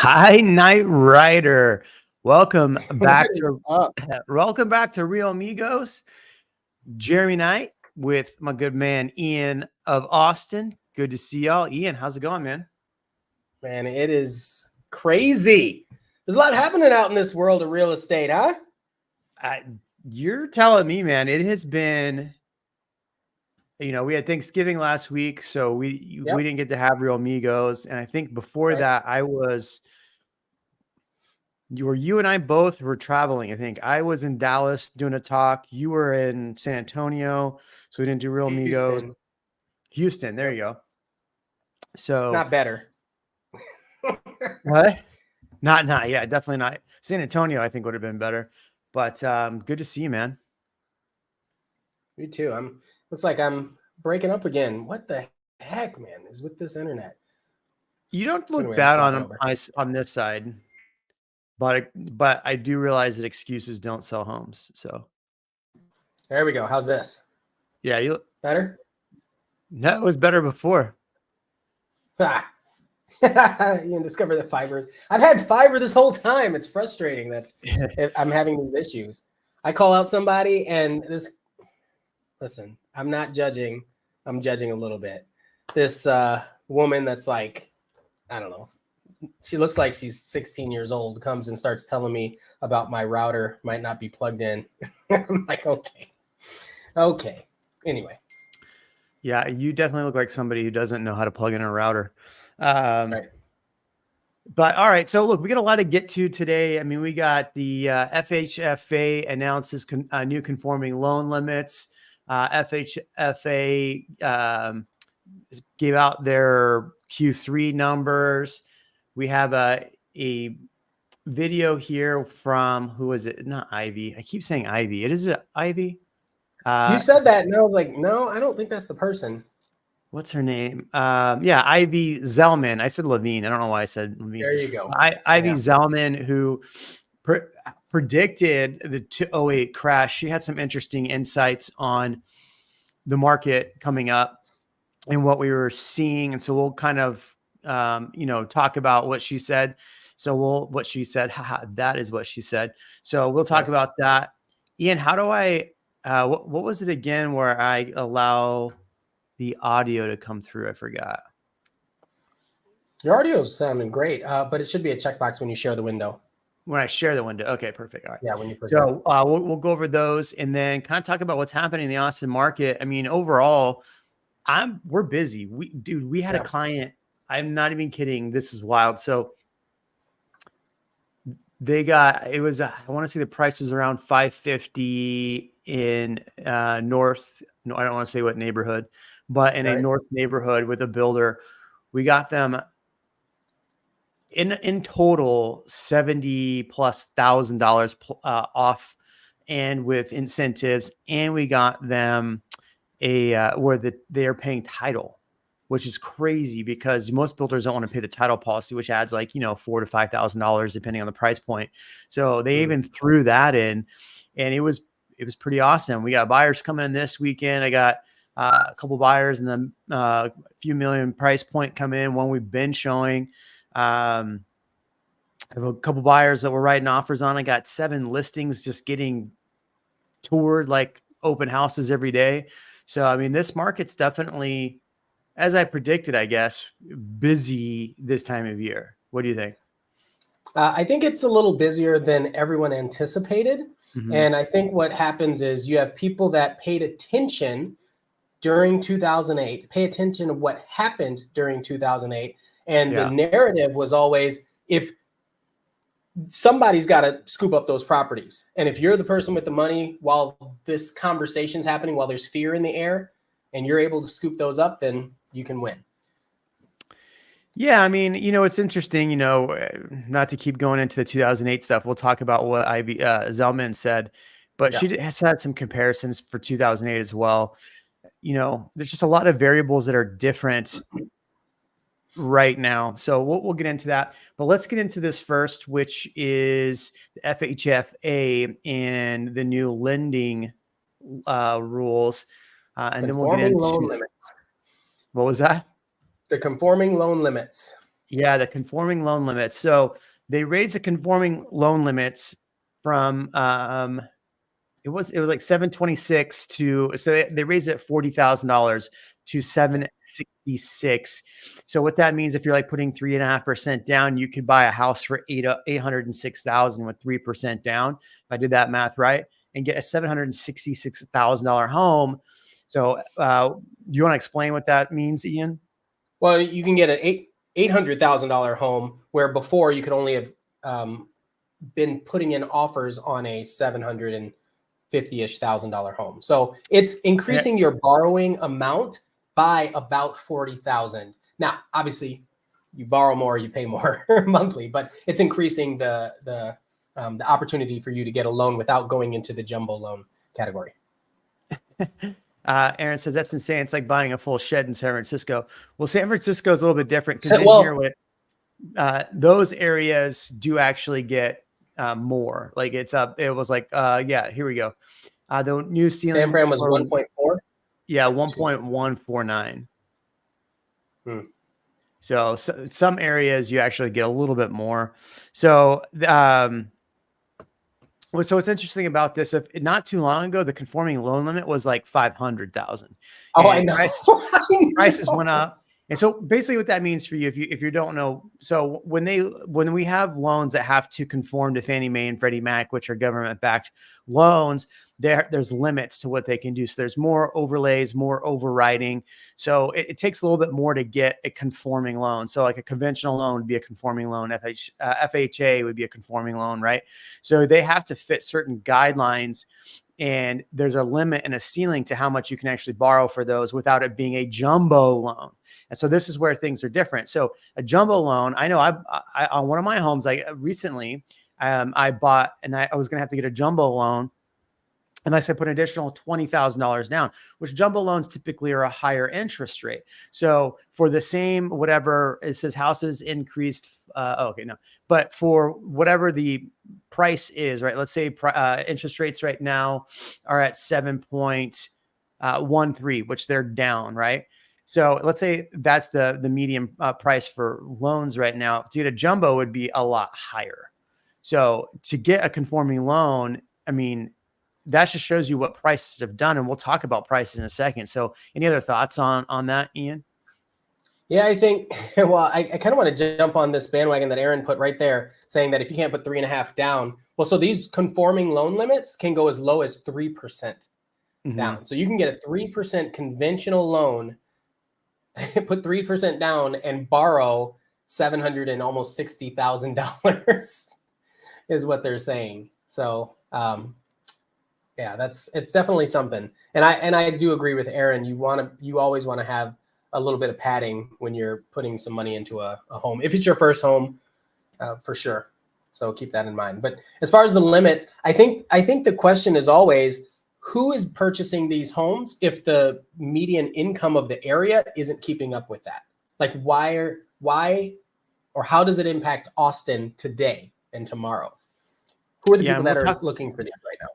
Hi, Night Rider. Welcome back What is to up? welcome back to Real Amigos. Jeremy Knight with my good man Ian of Austin. Good to see y'all. Ian, how's it going, man? Man, it is crazy. There's a lot happening out in this world of real estate, huh? You're telling me, man. It has been, we had Thanksgiving last week, so we didn't get to have Real Amigos, and I think before that you and I both were traveling. I think I was in Dallas doing a talk. You were in San Antonio, so we didn't do Real Amigos. Houston, there you go. So it's not better. What? Not yeah, definitely not. San Antonio, I think would have been better. But good to see you, man. Me too. Looks like I'm breaking up again. What the heck, man, is with this internet? You don't look Anyway, bad on this side, but I do realize that excuses don't sell homes. So there we go. How's this? Yeah, you better? No, it was better before. You can discover the fibers. I've had fiber this whole time. It's frustrating that I'm having these issues. I call out somebody and listen, I'm not judging. I'm judging a little bit. This woman that's like, I don't know. She looks like she's 16 years old, comes and starts telling me about my router might not be plugged in. I'm like, okay. Anyway. Yeah, you definitely look like somebody who doesn't know how to plug in a router. Right. But all right, so look, we got a lot to get to today. I mean, we got the FHFA announces new conforming loan limits. FHFA gave out their Q3 numbers. We have a video here from, who is it? Not Ivy. I keep saying Ivy. It is Ivy. You said that, and I was like, no, I don't think that's the person. What's her name? Yeah, Ivy Zellman. I said Levine. I don't know why I said Levine. There you go. Ivy Zellman, who predicted the 2008 crash. She had some interesting insights on the market coming up and what we were seeing. And so we'll kind of, talk about what she said. What she said, that is what she said. So we'll talk about that. Ian, how do I, what was it again where I allow the audio to come through? I forgot. Your audio is sounding great, but it should be a checkbox when you share the window. When I share the window. Okay, perfect. All right. Yeah, when you put we'll go over those and then kind of talk about what's happening in the Austin market. I mean, overall, we're busy. We had a client. I'm not even kidding. This is wild. So I want to say the price was around 550 in North. No, I don't want to say what neighborhood, but in a North neighborhood with a builder. We got them in total $70,000+ off, and with incentives, and we got them where they are paying title, which is crazy because most builders don't want to pay the title policy, which adds like $4,000 to $5,000 depending on the price point. So they even threw that in, and it was pretty awesome. We got buyers coming in this weekend. I got a couple buyers and then a few million price point come in. One we've been showing. I have a couple buyers that we're writing offers on. I got 7 listings just getting toured like open houses every day. So, I mean, this market's definitely, as I predicted, I guess, busy this time of year. What do you think? I think it's a little busier than everyone anticipated. Mm-hmm. And I think what happens is you have people that paid attention during 2008, pay attention to what happened during 2008. And the narrative was always, if somebody's got to scoop up those properties. And if you're the person with the money while this conversation's happening, while there's fear in the air, and you're able to scoop those up, then you can win. Yeah, I mean, it's interesting, not to keep going into the 2008 stuff. We'll talk about what Ivy Zellman said, but she has had some comparisons for 2008 as well. There's just a lot of variables that are different right now. So we'll get into that, but let's get into this first, which is the FHFA and the new lending rules. And then we'll get into loan limits. What was that? The conforming loan limits. Yeah, the conforming loan limits. So they raised the conforming loan limits from it was like 726 to, so they raised it $40,000 to 766. So what that means, if you're like putting 3.5% down, you could buy a house for 806,000 with 3% down. If I did that math right, and get a $766,000 home. So you want to explain what that means, Ian? Well, you can get an $800,000 home where before you could only have been putting in offers on a $750,000 home. So it's increasing your borrowing amount by about 40,000. Now, obviously, you borrow more, you pay more monthly, but it's increasing the opportunity for you to get a loan without going into the jumbo loan category. Aaron says that's insane. It's like buying a full shed in San Francisco. Well, San Francisco is a little bit different because here, those areas do actually get more. Like it's up. It was like, yeah, here we go. The new ceiling. San Fran was 1.4. Yeah, 1.149. So some areas you actually get a little bit more. So so what's interesting about this, if not too long ago, the conforming loan limit was like 500,000. Oh, I know. Prices went up. And so basically what that means for you, if you don't know, so when we have loans that have to conform to Fannie Mae and Freddie Mac, which are government backed loans, there's limits to what they can do. So there's more overlays, more overriding. So it takes a little bit more to get a conforming loan. So like a conventional loan would be a conforming loan. FHA would be a conforming loan, right? So they have to fit certain guidelines, and there's a limit and a ceiling to how much you can actually borrow for those without it being a jumbo loan. And so this is where things are different. So a jumbo loan, I know I on one of my homes, I recently I bought, and I was going to have to get a jumbo loan. Unless I put an additional $20,000 down, which jumbo loans typically are a higher interest rate. So for the same, whatever it says, houses increased. But for whatever the price is, right? Let's say interest rates right now are at 7.13, which they're down, right? So let's say that's the median price for loans right now. To get a jumbo would be a lot higher. So to get a conforming loan, I mean, that just shows you what prices have done. And we'll talk about prices in a second. So any other thoughts on that, Ian? Yeah, I think, well, I kind of want to jump on this bandwagon that Aaron put right there, saying that if you can't put 3.5 down, well, so these conforming loan limits can go as low as 3% down. So you can get a 3% conventional loan, put 3% down, and borrow $700 and almost $60,000 is what they're saying. So, yeah, it's definitely something. And I do agree with Aaron. You always want to have a little bit of padding when you're putting some money into a home. If it's your first home, for sure. So keep that in mind. But as far as the limits, I think the question is always, who is purchasing these homes if the median income of the area isn't keeping up with that? Like why or how does it impact Austin today and tomorrow? Who are the people that are looking for these right now?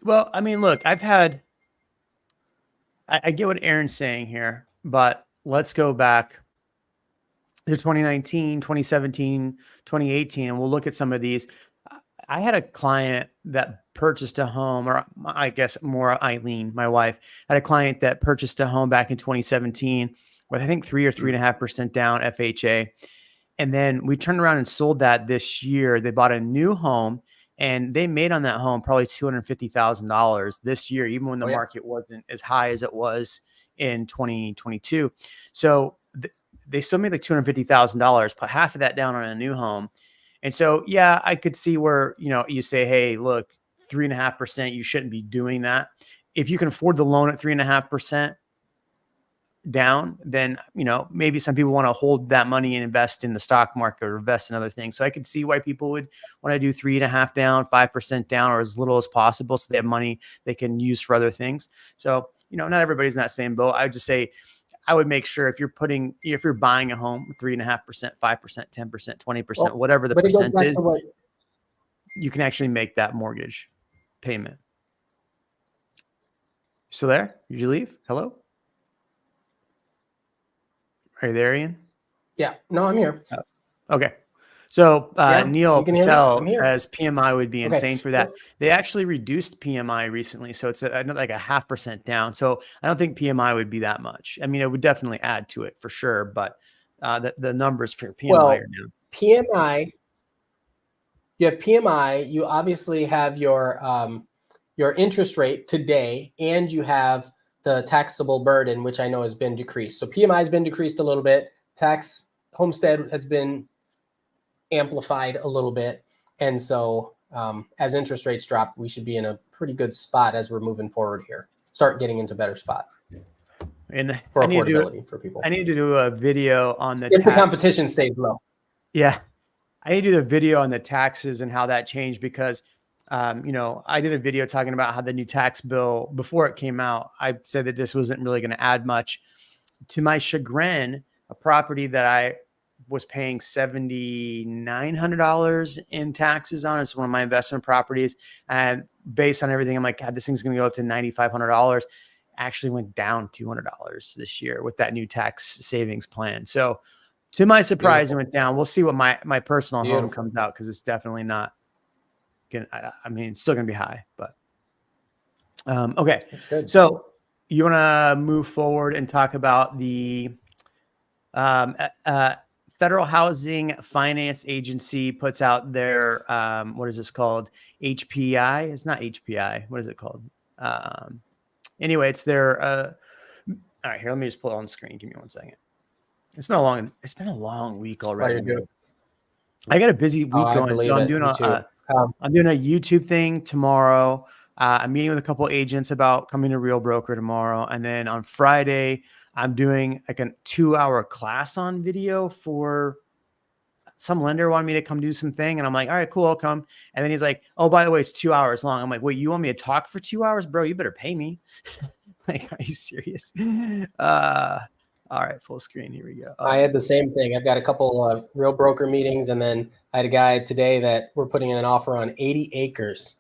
Well, I mean, look, I get what Aaron's saying here, but let's go back to 2019, 2017, 2018, and we'll look at some of these. I had a client that purchased a home, or I guess more Eileen, my wife, had a client that purchased a home back in 2017 with, I think, 3 or 3.5% down FHA. And then we turned around and sold that this year. They bought a new home, and they made on that home probably $250,000 this year, even when the market wasn't as high as it was in 2022. So they still made like $250,000, put half of that down on a new home. And so, yeah, I could see where, you say, hey, look, 3.5%, you shouldn't be doing that. If you can afford the loan at 3.5% down, then, maybe some people want to hold that money and invest in the stock market or invest in other things. So I could see why people would want to do 3.5 down, 5% down, or as little as possible, so they have money they can use for other things. So, not everybody's in that same boat. I would just say, I would make sure if you're buying a home, 3.5%, 5%, 10%, 20%, whatever the percent is, you can actually make that mortgage payment. Still there? Did you leave? Hello? Are you there, Ian? Yeah. No, I'm here. Okay. So Yeah, Neil you can hear me? Patel I'm here. says PMI would be Okay. insane for that. They actually reduced PMI recently, so it's like a 0.5% down. So I don't think PMI would be that much. I mean, it would definitely add to it for sure, but the numbers for PMI are Well, down. PMI, you have PMI, you obviously have your interest rate today, and you have the taxable burden, which I know has been decreased. So PMI has been decreased a little bit. Tax homestead has been amplified a little bit. And so as interest rates drop, we should be in a pretty good spot as we're moving forward here. Start getting into better spots And for I need to affordability for people. I need to do a video on the If the tax. competition stays low. Yeah. I need to do the video on the taxes and how that changed because, I did a video talking about how the new tax bill, before it came out, I said that this wasn't really going to add much. To my chagrin, a property that I was paying $7,900 in taxes on is one of my investment properties. And based on everything, I'm like, God, this thing's going to go up to $9,500. Actually went down $200 this year with that new tax savings plan. So to my surprise, It went down. We'll see what my personal home comes out because it's definitely not going to, I mean, it's still going to be high, but okay. That's good. So you want to move forward and talk about the Federal Housing Finance Agency puts out their, what is this called? HPI. It's not HPI. What is it called? Anyway, it's their, all right, here, let me just pull it on the screen. Give me 1 second. It's been a long week already. I got a busy week going. So I'm doing I'm doing a YouTube thing tomorrow. I'm meeting with a couple agents about coming to Real Broker tomorrow. And then on Friday, I'm doing like a 2-hour class on video for some lender wanted me to come do some thing. And I'm like, all right, cool, I'll come. And then he's like, oh, by the way, it's 2 hours long. I'm like, wait, you want me to talk for 2 hours, bro? You better pay me. Like, are you serious? All right, full screen. Here we go. I had the same thing. I've got a couple Real Broker meetings, and then I had a guy today that we're putting in an offer on 80 acres.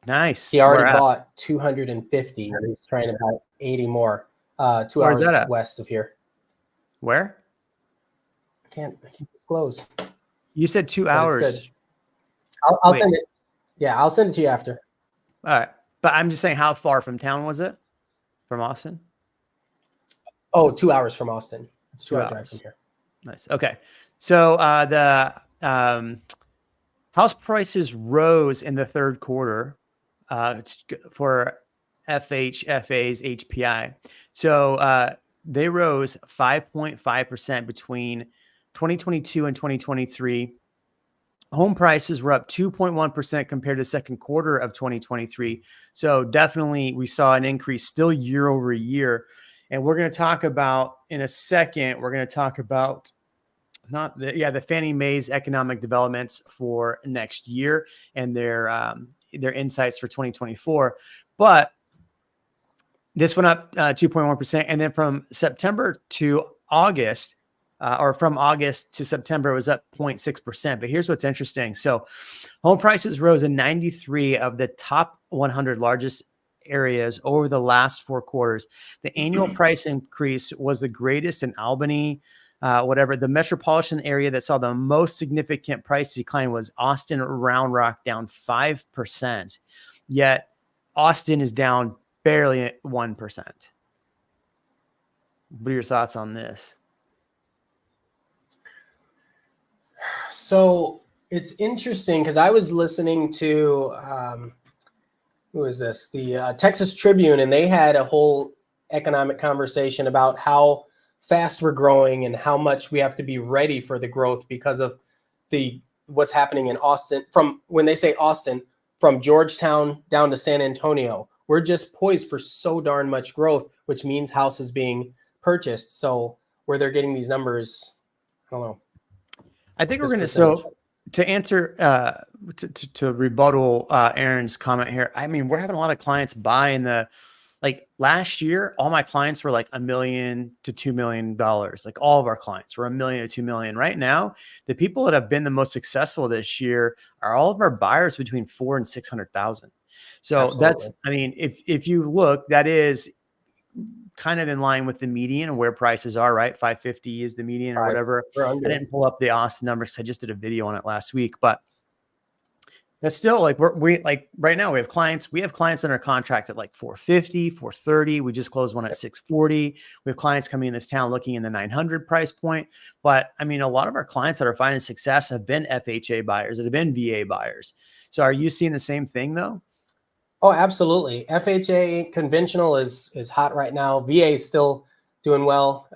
Nice. He already bought 250, and he's trying to buy 80 more. 2 hours west of here. Where? I can't disclose. You said 2 hours. I'll send it. Yeah, I'll send it to you after. All right, but I'm just saying, how far from town was it? From Austin? Oh, 2 hours from Austin. It's 2 hour drive from here. Nice. Okay. So the house prices rose in the third quarter for FHFA's HPI. So they rose 5.5% between 2022 and 2023. Home prices were up 2.1% compared to the second quarter of 2023. So definitely we saw an increase still year over year. And we're going to talk about in a second, we're going to talk about the Fannie Mae's economic developments for next year and their insights for 2024. But this went up 2.1%. And then from September to August, or from August to September, it was up 0.6%. But here's what's interesting. So home prices rose in 93 of the top 100 largest areas over the last 4 quarters. The annual price increase was the greatest in Albany, The metropolitan area that saw the most significant price decline was Austin Round Rock, down 5%. Yet Austin is down barely 1%. What are your thoughts on this? So it's interesting because I was listening to who is this? The Texas Tribune, and they had a whole economic conversation about how fast we're growing and how much we have to be ready for the growth because of what's happening in Austin. From when they say Austin, from Georgetown down to San Antonio, we're just poised for so darn much growth, which means houses being purchased. So where they're getting these numbers, I don't know. I think we're going to, so to answer, to rebuttal Aaron's comment here, I mean, we're having a lot of clients buy in like last year, all my clients were like $1 million to $2 million. Like all of our clients were $1 million to $2 million. Right now, the people that have been the most successful this year are all of our buyers between 400,000 and 600,000. So Absolutely. That's, I mean, if you look, that is kind of in line with the median and where prices are, right? 550 is the median or whatever. I didn't pull up the Austin numbers because I just did a video on it last week, but that's still like we like right now we have clients under contract at like 450, 430. We just closed one at 640. We have clients coming in this town looking in the 900 price point. But I mean, a lot of our clients that are finding success have been FHA buyers, that have been VA buyers. So are you seeing the same thing though? Oh, absolutely. FHA conventional is hot right now. VA is still doing well.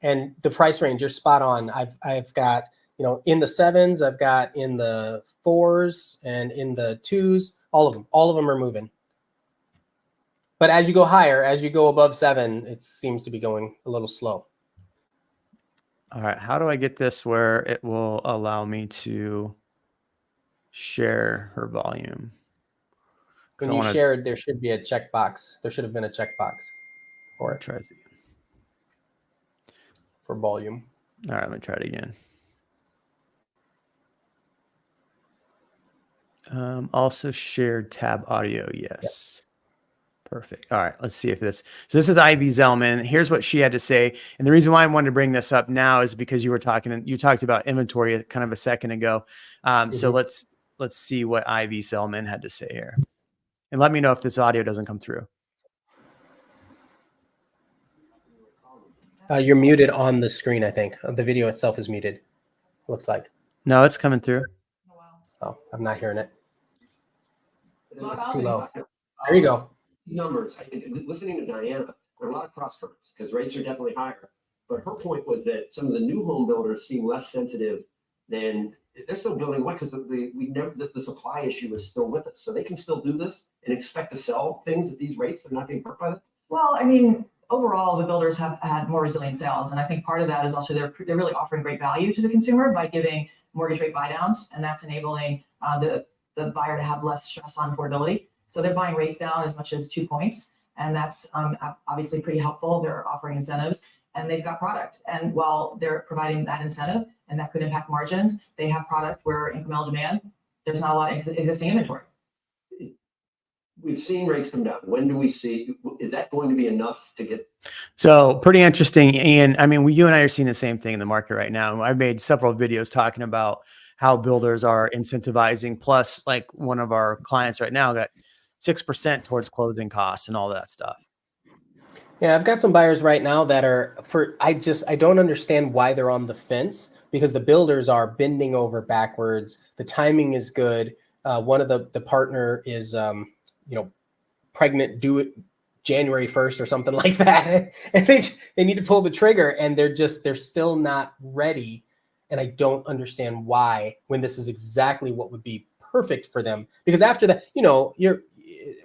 And the price range, you're spot on. I've got, in the 7s, I've got in the 4s and in the 2s, all of them are moving. But as you go higher, as you go above 7, it seems to be going a little slow. All right. How do I get this where it will allow me to share her volume? When you shared, there should be a checkbox. There should have been a checkbox for it. Try it again. For volume. All right, let me try it again. Also shared tab audio. Yes. Yep. Perfect. All right, let's see if this. So this is Ivy Zellman. Here's what she had to say. And the reason why I wanted to bring this up now is because you talked about inventory kind of a second ago. So let's see what Ivy Zellman had to say here. And let me know if this audio doesn't come through. You're muted on the screen, I think. The video itself is muted, looks like. No, it's coming through. Oh, I'm not hearing it. It's too low. There you go. Numbers, listening to Diana, there are a lot of cross currents because rates are definitely higher. But her point was that some of the new home builders seem less sensitive than they're still building what because the supply issue is still with us. So they can still do this and expect to sell things at these rates. They're not being hurt by them. Well, I mean, overall, the builders have had more resilient sales. And I think part of that is also they're really offering great value to the consumer by giving mortgage rate buy downs. And that's enabling the buyer to have less stress on affordability. So they're buying rates down as much as 2 points. And that's obviously pretty helpful. They're offering incentives and they've got product. And while they're providing that incentive and that could impact margins, they have product where incremental demand, there's not a lot of existing inventory. We've seen rates come down. When do we see, is that going to be enough to get? So pretty interesting. Ian, I mean, you and I are seeing the same thing in the market right now. I've made several videos talking about how builders are incentivizing. Plus, like one of our clients right now got 6% towards closing costs and all that stuff. Yeah, I've got some buyers right now that are I don't understand why they're on the fence because the builders are bending over backwards. The timing is good. One of the partner is, pregnant, due it January 1st or something like that. And they need to pull the trigger and they're still not ready. And I don't understand why when this is exactly what would be perfect for them. Because after that,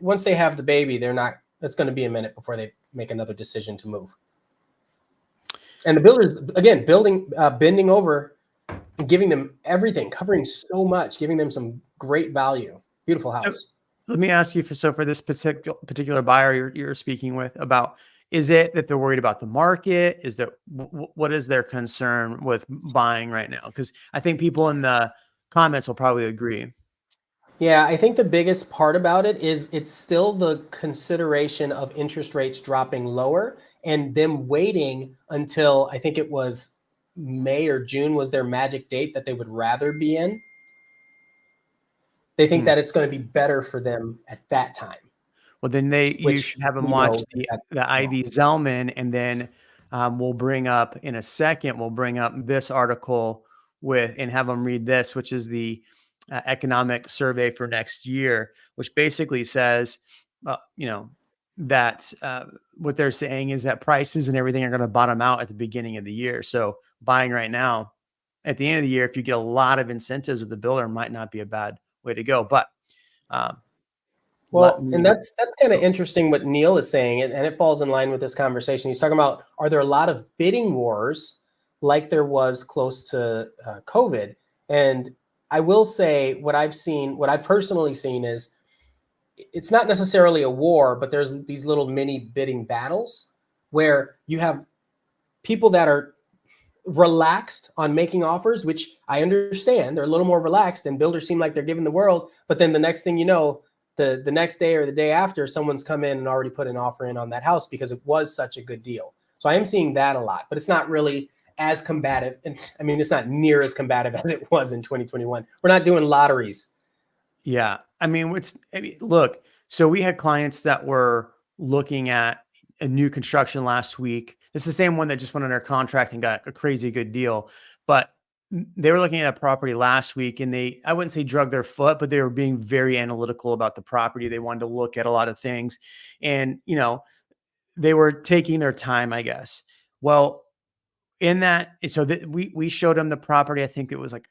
once they have the baby, it's going to be a minute before they make another decision to move. And the builders, again, bending over, giving them everything, covering so much, giving them some great value. Beautiful house. Let me ask you for this particular buyer you're speaking with about, is it that they're worried about the market? Is that what is their concern with buying right now? Because I think people in the comments will probably agree. Yeah, I think the biggest part about it is it's still the consideration of interest rates dropping lower and them waiting until I think it was May or June was their magic date that they would rather be in. They think that it's going to be better for them at that time. Well, then you should have them watch the Ivy Zellman, and then we'll bring up in a second, this article and have them read this, which is the economic survey for next year, which basically says, that what they're saying is that prices and everything are going to bottom out at the beginning of the year. So buying right now, at the end of the year, if you get a lot of incentives with the builder, might not be a bad way to go. But and that's kind of interesting what Neil is saying, and it falls in line with this conversation. He's talking about, are there a lot of bidding wars like there was close to COVID? And I will say what I've personally seen is it's not necessarily a war, but there's these little mini bidding battles where you have people that are relaxed on making offers, which I understand. They're a little more relaxed and builders seem like they're giving the world. But then the next thing you know, the next day or the day after, someone's come in and already put an offer in on that house because it was such a good deal. So I am seeing that a lot, but it's not really as combative. And I mean, it's not near as combative as it was in 2021. We're not doing lotteries. Yeah. I mean, look, so we had clients that were looking at a new construction last week. This is the same one that just went under contract and got a crazy good deal, but they were looking at a property last week and I wouldn't say drug their foot, but they were being very analytical about the property. They wanted to look at a lot of things and, they were taking their time, I guess. Well, in that, so that we showed them the property. I think it was like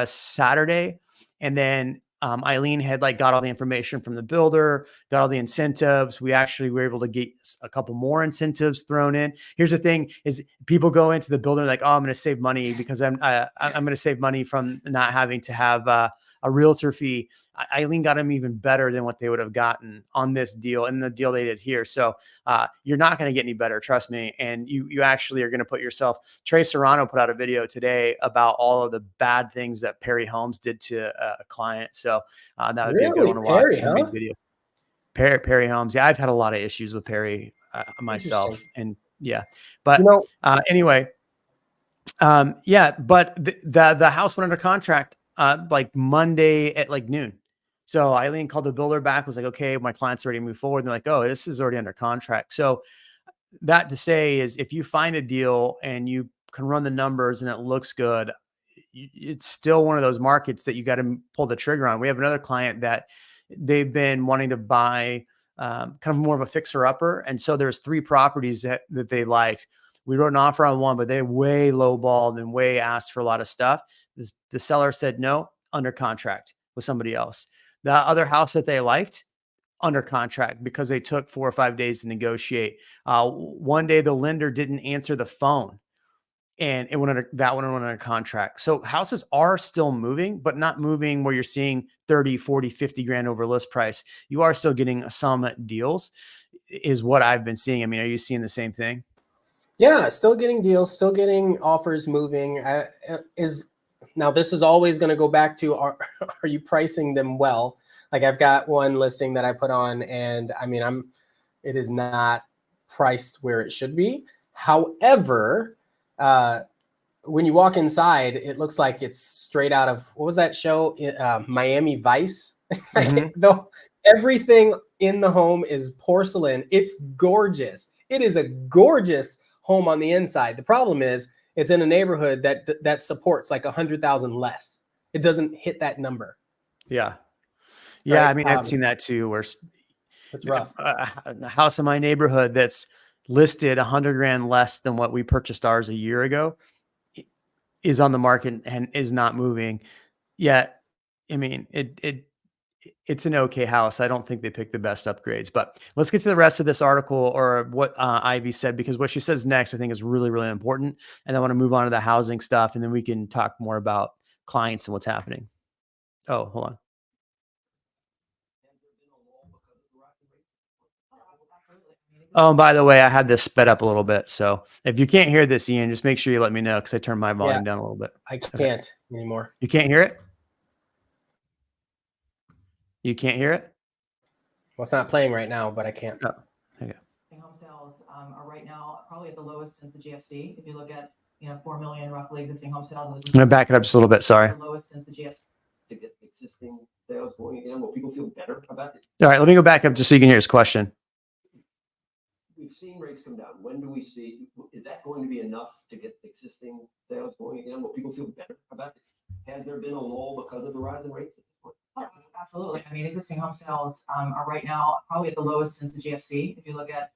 Saturday. And then Eileen had got all the information from the builder, got all the incentives. We actually were able to get a couple more incentives thrown in. Here's the thing is people go into the builder like, oh, I'm going to save money because I'm going to save money from not having to have a realtor fee. Eileen got them even better than what they would have gotten on this deal and the deal they did here. So you're not going to get any better, trust me. And you actually are going to put yourself. Trey Serrano put out a video today about all of the bad things that Perry Homes did to a client. So that would be a good one to watch. Perry, huh? Video. Perry Homes. Yeah, I've had a lot of issues with Perry myself, and yeah. But anyway, yeah. But the house went under contract like Monday at noon. So Eileen called the builder back, was like, okay, my client's ready to move forward. And they're like, oh, this is already under contract. So that to say is if you find a deal and you can run the numbers and it looks good, it's still one of those markets that you got to pull the trigger on. We have another client that they've been wanting to buy kind of more of a fixer upper. And so there's 3 properties that they liked. We wrote an offer on one, but they way lowballed and way asked for a lot of stuff. The seller said no, under contract with somebody else. The other house that they liked, under contract because they took 4 or 5 days to negotiate. One day the lender didn't answer the phone and that one went under contract. So houses are still moving, but not moving where you're seeing 30, 40, 50 grand over list price. You are still getting some deals is what I've been seeing. I mean, are you seeing the same thing? Yeah, still getting deals, still getting offers moving. Now this is always going to go back to are you pricing them well? Like I've got one listing that I put on and I mean, it is not priced where it should be. However, when you walk inside, it looks like it's straight out of, what was that show? Miami Vice. Mm-hmm. Though everything in the home is porcelain. It's gorgeous. It is a gorgeous home on the inside. The problem is it's in a neighborhood that supports like 100,000 less. It doesn't hit that number. Yeah. Yeah. Right? I mean, I've seen that too, where it's rough. A house in my neighborhood that's listed 100 grand less than what we purchased ours a year ago is on the market and is not moving yet. I mean, it's an okay house. I don't think they picked the best upgrades, but let's get to the rest of this article or what Ivy said, because what she says next, I think is really, really important. And I want to move on to the housing stuff. And then we can talk more about clients and what's happening. Oh, hold on. Oh, and by the way, I had this sped up a little bit. So if you can't hear this, Ian, just make sure you let me know because I turned my volume down a little bit. I can't anymore. You can't hear it? You can't hear it? Well, it's not playing right now, but I can't. Oh, okay. Home sales are right now probably at the lowest since the GFC. If you look at 4 million roughly existing home sales. I'm going to back it up just a little bit. Sorry. The lowest since the GFC. To get existing sales going again, will people feel better about it? All right, let me go back up just so you can hear his question. We've seen rates come down. When do we see, is that going to be enough to get existing sales going again? Will people feel better about it? Has there been a lull because of the rise in rates? Oh, absolutely. I mean, existing home sales are right now probably at the lowest since the GFC. If you look at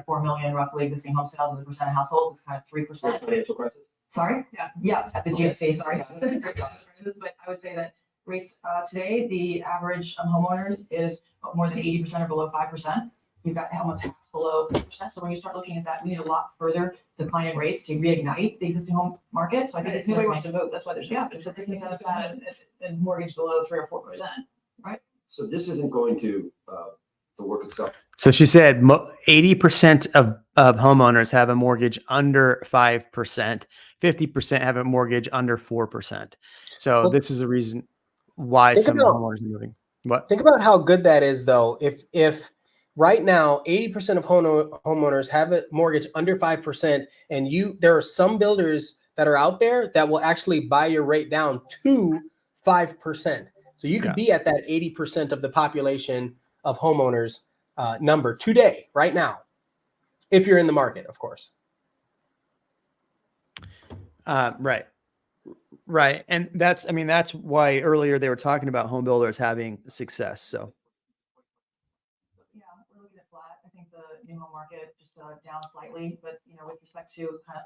4 million roughly existing home sales as a percent of households, it's kind of 3%. Financial crisis. Sorry, yeah, at the GFC. Sorry, but I would say that rates today, the average homeowner is more than 80% or below 5%. You've got almost half below 3%. So when you start looking at that, we need a lot further decline in rates to reignite the existing home market. So I think nobody wants to move. That's why there's and mortgage below 3 or 4%. Right. So this isn't going to work itself. So she said 80% of homeowners have a mortgage under 5%, 50% have a mortgage under 4%. So this is a reason why some homeowners are moving. What? Think about how good that is, though. If right now 80% of homeowners have a mortgage under 5%, and there are some builders that are out there that will actually buy your rate down to 5%. So you could be at that 80% of the population of homeowners number today, right now, if you're in the market, of course. Right. And that's why earlier they were talking about home builders having success. So Yeah, we're looking at flat. I think the new home market just down slightly, but with respect to kind of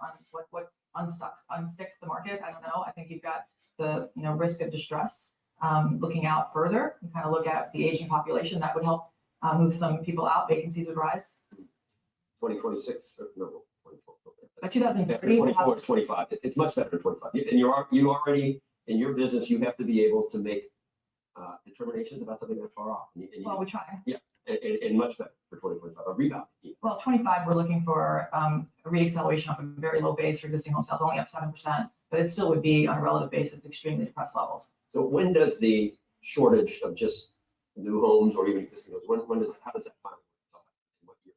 what unsticks the market, I don't know. I think you've got the risk of distress. Looking out further, you kind of look at the aging population that would help move some people out. Vacancies would rise. 2026 or no, 24. By 2030, 24 to 25. It's much better than 25. And you already in your business, you have to be able to make determinations about something that far off. Well, we try. Yeah, and much better for 2025. A rebound. Well, 25, we're looking for a reacceleration off a very low base for existing home sales, only up 7%, but it still would be on a relative basis extremely depressed levels. So when does the shortage of just new homes or even existing homes, how does that find itself? What year?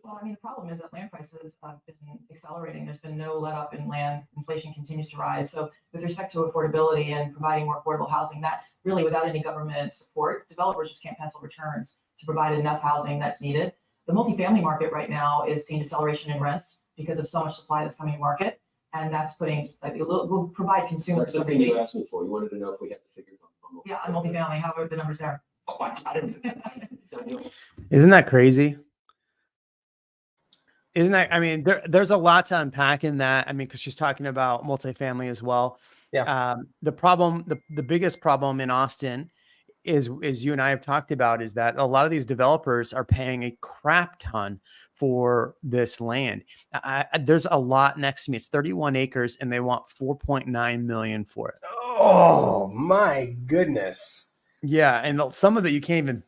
Well, the problem is that land prices have been accelerating. There's been no let up in land. Inflation continues to rise. So with respect to affordability and providing more affordable housing, that really without any government support, developers just can't pencil returns to provide enough housing that's needed. The multifamily market right now is seeing deceleration in rents because of so much supply that's coming to market. And that's will provide consumers. That's something you asked me for. You wanted to know if we had the figures on multifamily. Yeah, on multifamily. How are the numbers there? Oh, I didn't. isn't that crazy? Isn't that, there's a lot to unpack in that. Because she's talking about multifamily as well. Yeah. The biggest problem in Austin is you and I have talked about, is that a lot of these developers are paying a crap ton for this land. There's a lot next to me. It's 31 acres and they want 4.9 million for it. Oh my goodness. Yeah. And some of it you can't even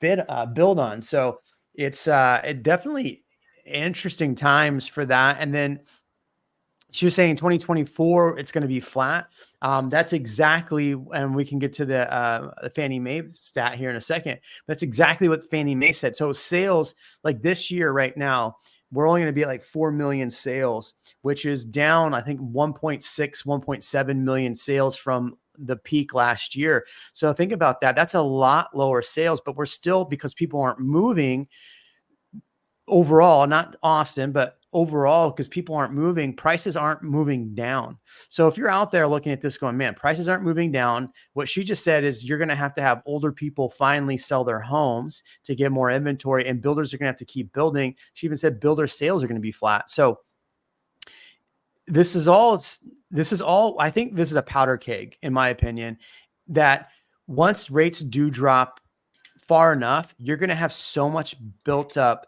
build on. So it's it definitely interesting times for that. And then she was saying 2024, it's going to be flat. That's exactly, and we can get to the Fannie Mae stat here in a second. That's exactly what Fannie Mae said. So sales, like this year right now, we're only going to be at like 4 million sales, which is down, I think 1.6, 1.7 million sales from the peak last year. So think about that. That's a lot lower sales, but we're still, because people aren't moving overall, not Austin, but overall, because people aren't moving, prices aren't moving down. So if you're out there looking at this going, man, prices aren't moving down, what she just said is you're going to have older people finally sell their homes to get more inventory, and builders are going to have to keep building. She even said builder sales are going to be flat. So this is all, I think this is a powder keg, in my opinion, that once rates do drop far enough, you're going to have so much built up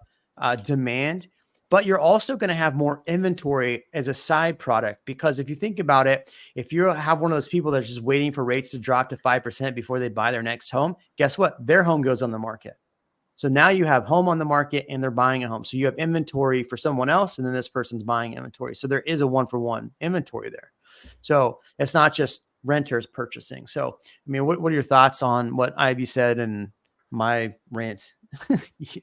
demand, but you're also going to have more inventory as a side product. Because if you think about it, if you have one of those people that's just waiting for rates to drop to 5% before they buy their next home, guess what? Their home goes on the market. So now you have home on the market and they're buying a home. So you have inventory for someone else, and then this person's buying inventory. So there is a 1-for-1 inventory there. So it's not just renters purchasing. So, what are your thoughts on what Ivy said and my rant? Yeah.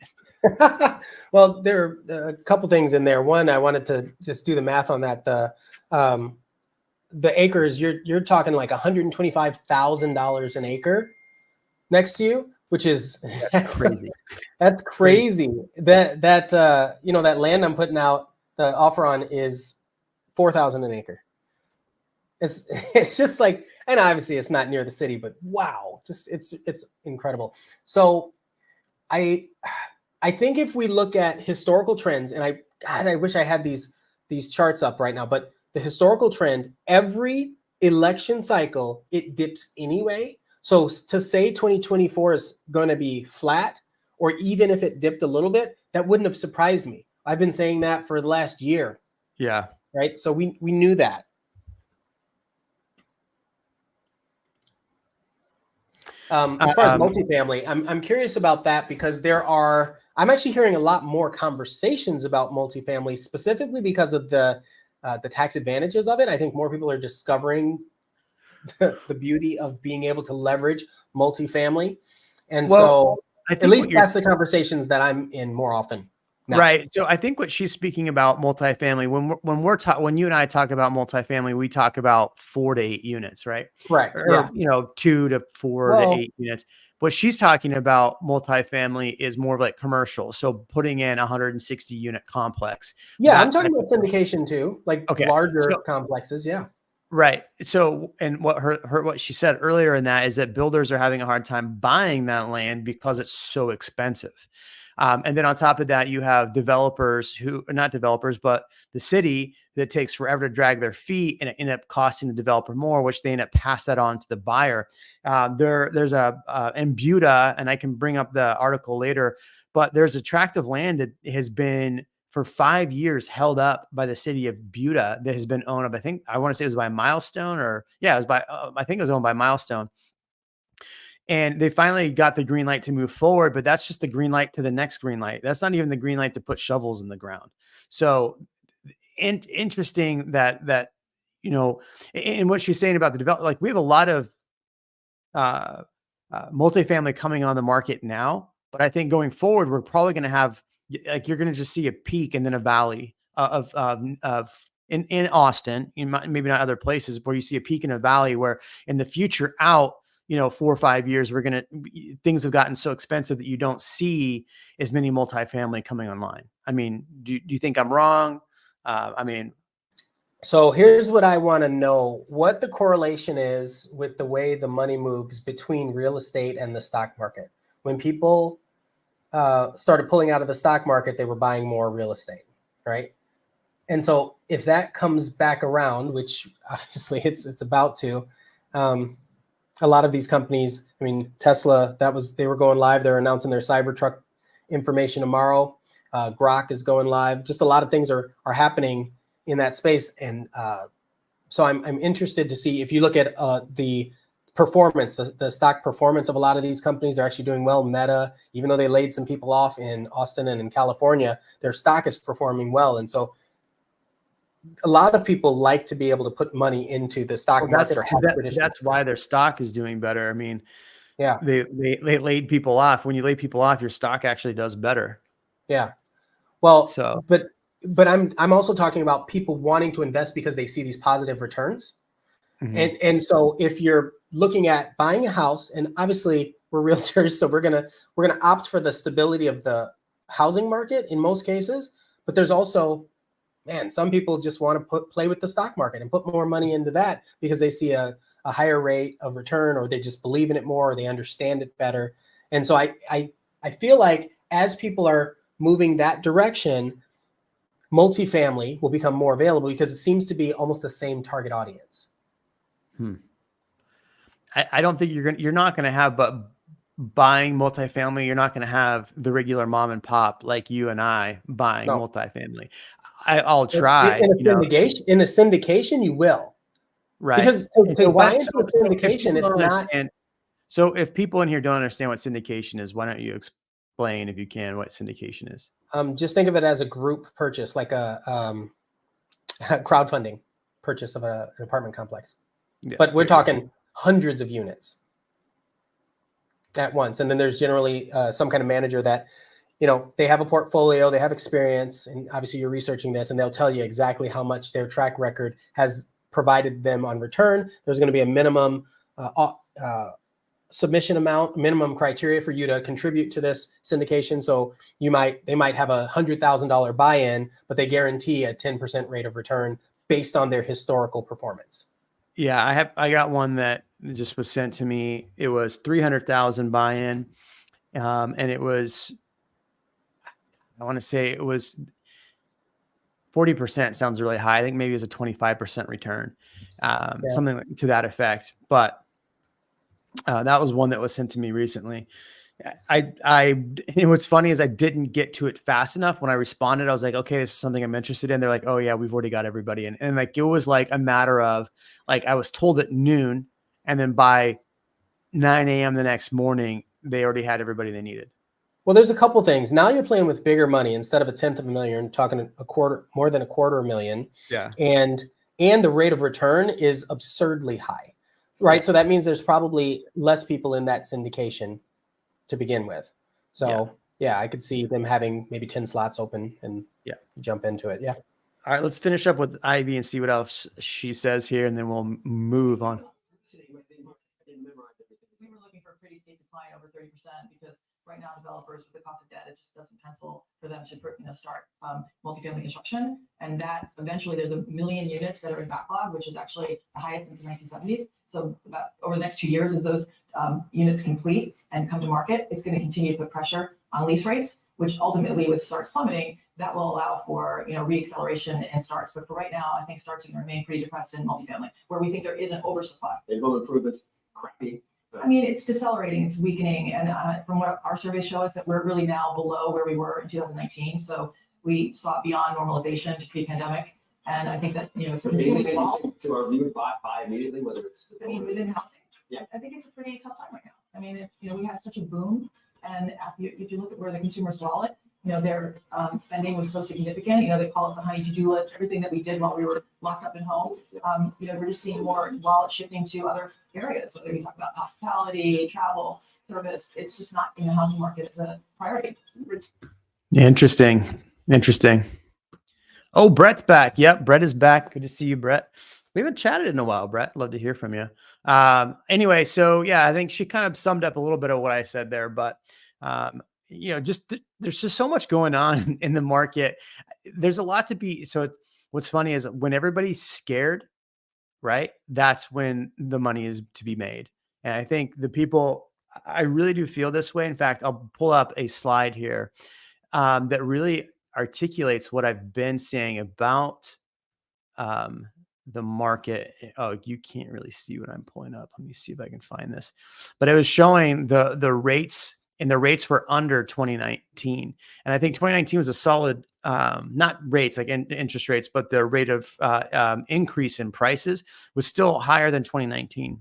Well, there are a couple things in there. One, I wanted to just do the math on that. The acres, you're talking like $125,000 an acre next to you, which is that's crazy. That's crazy. That land I'm putting out the offer on is $4,000 an acre. It's just like, and obviously it's not near the city, but wow, just it's incredible. So I think if we look at historical trends, and I wish I had these charts up right now, but the historical trend, every election cycle, it dips anyway. So to say 2024 is going to be flat, or even if it dipped a little bit, that wouldn't have surprised me. I've been saying that for the last year. Yeah. Right. So we knew that. As far as multifamily, I'm curious about that, because I'm actually hearing a lot more conversations about multifamily, specifically because of the tax advantages of it. I think more people are discovering the beauty of being able to leverage multifamily. And Well, so I at think least what you're that's the conversations that I'm in more often now. right. So I think what she's speaking about multifamily, when you and I talk about multifamily, we talk about 4 to 8 units, right? Correct. Yeah. Or 2 to 4 to Well, 8 units. What she's talking about multifamily is more of like commercial. So putting in a 160 unit complex. yeah, I'm That talking type about of commercial. syndication too, like Okay. larger So complexes. Yeah. right. So, and what she said earlier in that is that builders are having a hard time buying that land because it's so expensive. And then on top of that, you have developers who are not developers, but the city that takes forever to drag their feet and it end up costing the developer more, which they end up pass that on to the buyer. There's in Buda, and I can bring up the article later, but there's a tract of land that has been for 5 years held up by the city of Buda that has been owned. I want to say it was by Milestone it was by, I think it was owned by Milestone. And they finally got the green light to move forward, but that's just the green light to the next green light. That's not even the green light to put shovels in the ground. So interesting that, and what she's saying about the develop, like we have a lot of multifamily coming on the market now, but I think going forward, we're probably going to have, like, you're going to just see a peak and then a valley in Austin, maybe not other places, where you see a peak and a valley where in the future out, 4 or 5 years, things have gotten so expensive that you don't see as many multifamily coming online. I mean, do you think I'm wrong? So here's what I want to know: what the correlation is with the way the money moves between real estate and the stock market. When people started pulling out of the stock market, they were buying more real estate, right? And so if that comes back around, which obviously it's about to, a lot of these companies, I mean, Tesla, they were going live. They're announcing their Cybertruck information tomorrow. Grok is going live. Just a lot of things are happening in that space. And so I'm interested to see, if you look at the performance, the stock performance of a lot of these companies are actually doing well. Meta, even though they laid some people off in Austin and in California, their stock is performing well. And so a lot of people like to be able to put money into the stock market or have traditional. That's why their stock is doing better. I mean, yeah, they laid people off. When you lay people off, your stock actually does better. Yeah. Well, so, but I'm also talking about people wanting to invest because they see these positive returns. mhm. And so if you're looking at buying a house, and obviously we're realtors, so we're gonna opt for the stability of the housing market in most cases. But there's also, some people just want to play with the stock market and put more money into that because they see a higher rate of return, or they just believe in it more, or they understand it better. And so I feel like as people are moving that direction, multifamily will become more available because it seems to be almost the same target audience. I don't think you're not going to have, but buying multifamily, you're not going to have the regular mom and pop like you and I buying No. multifamily. I'll try. In a syndication, you will. Right. Because to buy into a syndication, it's not. So if people in here don't understand what syndication is, why don't you explain, if you can, what syndication is? Just think of it as a group purchase, like a crowdfunding purchase of an apartment complex. Yeah, but we're talking hundreds of units at once. And then there's generally some kind of manager that, they have a portfolio, they have experience, and obviously you're researching this, and they'll tell you exactly how much their track record has provided them on return. There's going to be a minimum submission amount, minimum criteria for you to contribute to this syndication. So they might have $100,000 buy-in, but they guarantee a 10% rate of return based on their historical performance. Yeah, I got one that just was sent to me. It was 300,000 buy-in, and it was, I want to say it was 40%. Sounds really high. I think maybe it was a 25% return, something to that effect. But that was one that was sent to me recently. What's funny is I didn't get to it fast enough. When I responded, I was like, okay, this is something I'm interested in. They're like, oh yeah, we've already got everybody in. And like, it was like a matter of, like, I was told at noon, and then by 9 a.m. the next morning, they already had everybody they needed. Well, there's a couple things. Now you're playing with bigger money. Instead of $1/10,000, you're talking more than $250,000. Yeah. And the rate of return is absurdly high, right? Yeah. So that means there's probably less people in that syndication to begin with. So yeah, I could see them having maybe 10 slots open and jump into it. Yeah. All right, let's finish up with Ivy and see what else she says here, and then we'll move on. We were looking for a pretty steep decline over 30% because right now developers with the cost of debt, it just doesn't pencil for them to start multifamily construction. And that eventually there's 1 million units that are in backlog, which is actually the highest since the 1970s. So about over the next 2 years, as those units complete and come to market, it's going to continue to put pressure on lease rates, which ultimately with starts plummeting, that will allow for re-acceleration in starts. But for right now, I think starts are going to remain pretty depressed in multifamily, where we think there is an oversupply. And home improvements, crappy. I mean, it's decelerating, it's weakening. And from what our surveys show us that we're really now below where we were in 2019. So we saw beyond normalization to pre-pandemic. And I think that, to our view, buy immediately, whether it's within housing. Yeah. I think it's a pretty tough time right now. I mean, we had such a boom. And if you look at where the consumer's wallet, their spending was so significant. They call it the honey to-do list, everything that we did while we were locked up in home. We're just seeing more wallet shifting to other areas, whether you talk about hospitality, travel, service. It's just not in the housing market as a priority. Interesting. Oh, Brett's back. Yep, Brett is back. Good to see you, Brett. We haven't chatted in a while, Brett. Love to hear from you. Anyway, so yeah, I think she kind of summed up a little bit of what I said there, but there's just so much going on in the market. There's a lot to be. So what's funny is when everybody's scared, right? That's when the money is to be made. And I think I really do feel this way. In fact, I'll pull up a slide here that really articulates what I've been saying about the market. Oh, you can't really see what I'm pulling up. Let me see if I can find this. But it was showing the rates, and the rates were under 2019. And I think 2019 was a solid, not rates like interest rates, but the rate of increase in prices was still higher than 2019.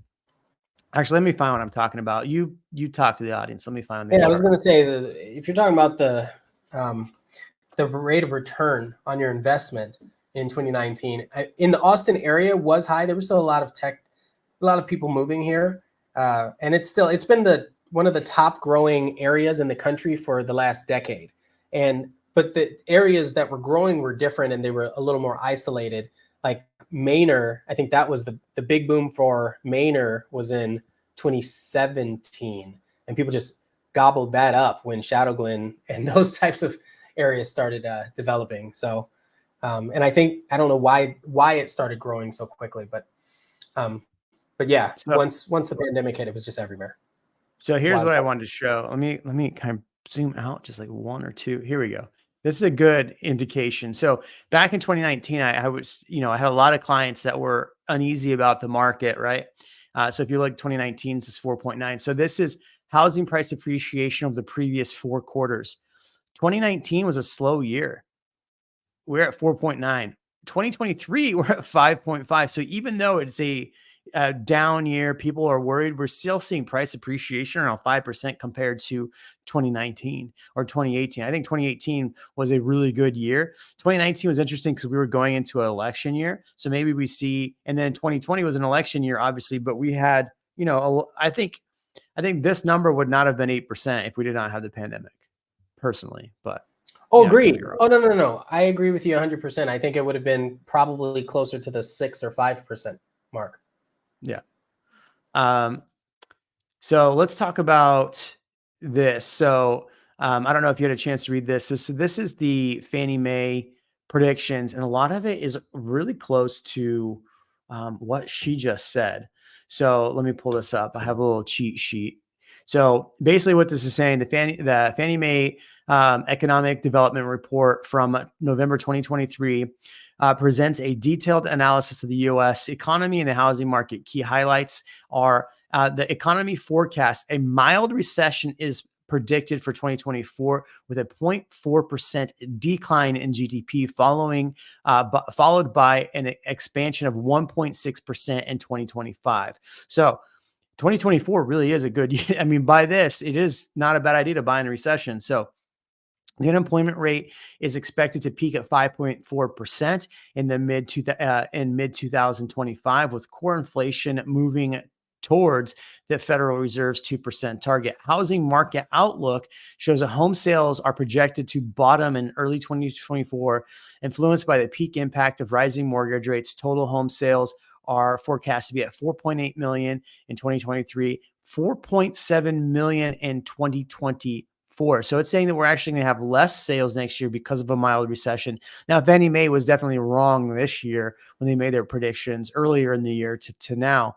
Actually, let me find what I'm talking about. You talk to the audience. Let me find. I was going to say that if you're talking about the rate of return on your investment in 2019 in the Austin area was high. There was still a lot of people moving here, and it's been one of the top growing areas in the country for the last decade. But the areas that were growing were different, and they were a little more isolated. Like Manor, I think that was the big boom for Manor was in 2017, and people just gobbled that up when Shadow Glen and those types of areas started developing. So, and I don't know why it started growing so quickly, but yeah, so, once the pandemic hit, it was just everywhere. So here's what I wanted to show. Let me kind of zoom out just like one or two. Here we go. This is a good indication. So back in 2019, I was, I had a lot of clients that were uneasy about the market, right? So if you look, 2019, this is 4.9. So this is housing price appreciation of the previous 4 quarters. 2019 was a slow year. We're at 4.9. 2023, we're at 5.5. So even though it's a down year, people are worried, we're still seeing price appreciation around 5% compared to 2019 or 2018. I think 2018 was a really good year. 2019 was interesting because we were going into an election year. So maybe we see, and then 2020 was an election year, obviously, but we had, I think this number would not have been 8% if we did not have the pandemic, personally, but. Agreed. Oh, no. I agree with you 100%. I think it would have been probably closer to the 6 or 5% mark. Yeah. So let's talk about this. So I don't know if you had a chance to read this. So this is the Fannie Mae predictions, and a lot of it is really close to what she just said. So let me pull this up. I have a little cheat sheet. So basically what this is saying, the Fannie Mae Economic Development Report from November 2023 presents a detailed analysis of the U.S. economy and the housing market. Key highlights are the economy forecast. A mild recession is predicted for 2024 with a 0.4% decline in GDP followed by an expansion of 1.6% in 2025. So 2024 really is a good year. I mean, by this, it is not a bad idea to buy in a recession. So the unemployment rate is expected to peak at 5.4% in mid 2025, with core inflation moving towards the Federal Reserve's 2% target. Housing market outlook shows that home sales are projected to bottom in early 2024, influenced by the peak impact of rising mortgage rates. Total home sales are forecast to be at 4.8 million in 2023, 4.7 million in 2024. So it's saying that we're actually going to have less sales next year because of a mild recession. Now, Fannie Mae was definitely wrong this year when they made their predictions earlier in the year to now.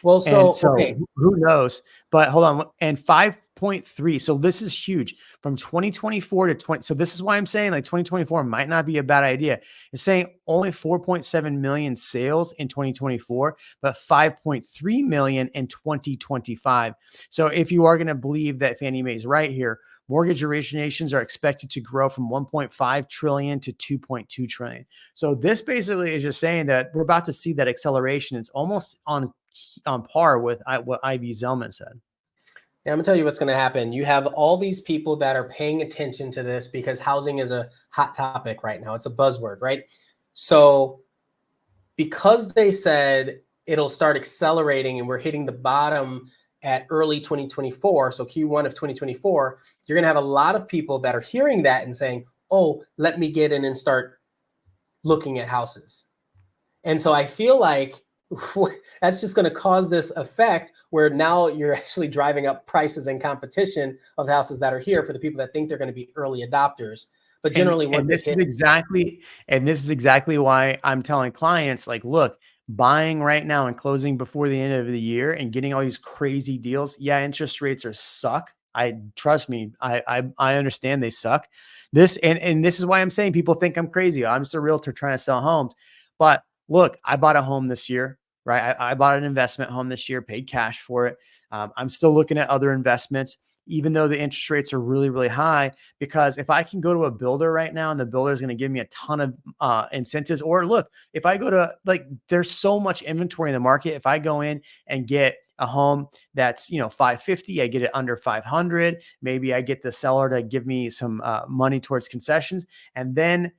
Well, And so okay. who knows? But hold on. And 5.3. So this is huge from 2024 to 20. So this is why I'm saying like 2024 might not be a bad idea. It's saying only 4.7 million sales in 2024, but 5.3 million in 2025. So if you are going to believe that Fannie Mae is right here, mortgage originations are expected to grow from 1.5 trillion to 2.2 trillion. So this basically is just saying that we're about to see that acceleration. It's almost on par with what Ivy Zellman said. Yeah, I'm gonna tell you what's going to happen. You have all these people that are paying attention to this because housing is a hot topic right now. It's a buzzword, right? So because they said it'll start accelerating and we're hitting the bottom at early 2024, so Q1 of 2024, you're going to have a lot of people that are hearing that and saying, oh, let me get in and start looking at houses. And so I feel like that's just going to cause this effect where now you're actually driving up prices and competition of houses that are here for the people that think they're going to be early adopters. But generally, this is exactly why I'm telling clients, like, look, buying right now and closing before the end of the year and getting all these crazy deals. Yeah, interest rates are suck. Trust me, I understand they suck. This is why I'm saying people think I'm crazy. I'm just a realtor trying to sell homes. But look, I bought a home this year, right? I bought an investment home this year, paid cash for it. I'm still looking at other investments, even though the interest rates are really, really high, because if I can go to a builder right now and the builder is going to give me a ton of incentives, or look, if I go to, like, there's so much inventory in the market. If I go in and get a home that's, 550, I get it under 500. Maybe I get the seller to give me some money towards concessions. And then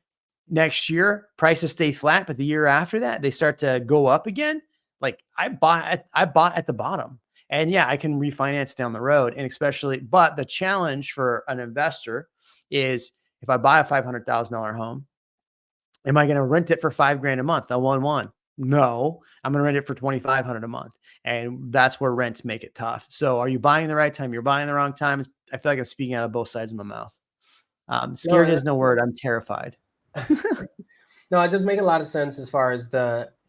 next year prices stay flat, but the year after that, they start to go up again. Like I bought at the bottom. And yeah, I can refinance down the road. And especially, but the challenge for an investor is if I buy a $500,000 home, am I going to rent it for $5,000 a month? A 1-1? No, I'm going to rent it for $2,500 a month. And that's where rents make it tough. So are you buying the right time? You're buying the wrong time. I feel like I'm speaking out of both sides of my mouth. Scared is no word. I'm terrified. No, it does make a lot of sense as far as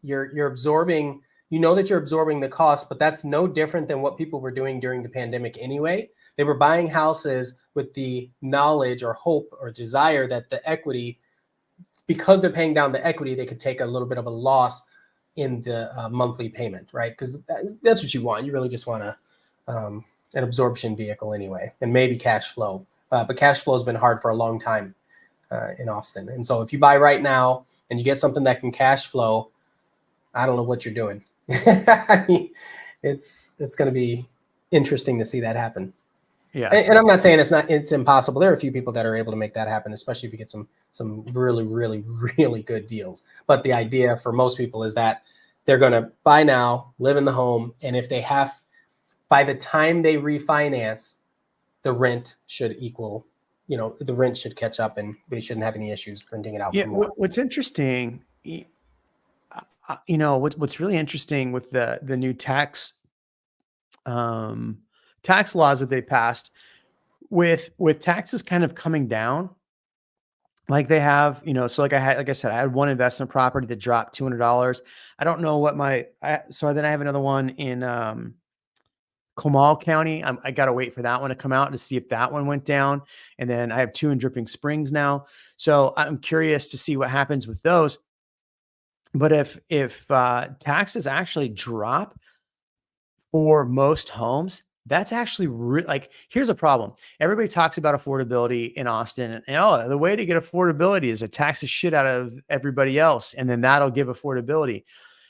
you're absorbing. You know that you're absorbing the cost, but that's no different than what people were doing during the pandemic anyway. They were buying houses with the knowledge or hope or desire that the equity, because they're paying down the equity, they could take a little bit of a loss in the monthly payment, right? Because that's what you want. You really just want an absorption vehicle anyway, and maybe cash flow. But cash flow has been hard for a long time in Austin. And so if you buy right now and you get something that can cash flow, I don't know what you're doing. I mean, it's going to be interesting to see that happen. Yeah. And I'm not saying it's impossible. There are a few people that are able to make that happen, especially if you get some really, really, really good deals. But the idea for most people is that they're going to buy now, live in the home. And if they have, by the time they refinance, the rent should equal, the rent should catch up and they shouldn't have any issues renting it out. Yeah. What's interesting, what's really interesting with the new tax laws that they passed, with taxes kind of coming down, like they have, so like I said, I had one investment property that dropped $200. I don't know what so then I have another one in Comal County. I got to wait for that one to come out to see if that one went down. And then I have 2 in Dripping Springs now. So I'm curious to see what happens with those. But if taxes actually drop for most homes, that's actually here's a problem. Everybody talks about affordability in Austin, and the way to get affordability is to tax the shit out of everybody else, and then that'll give affordability.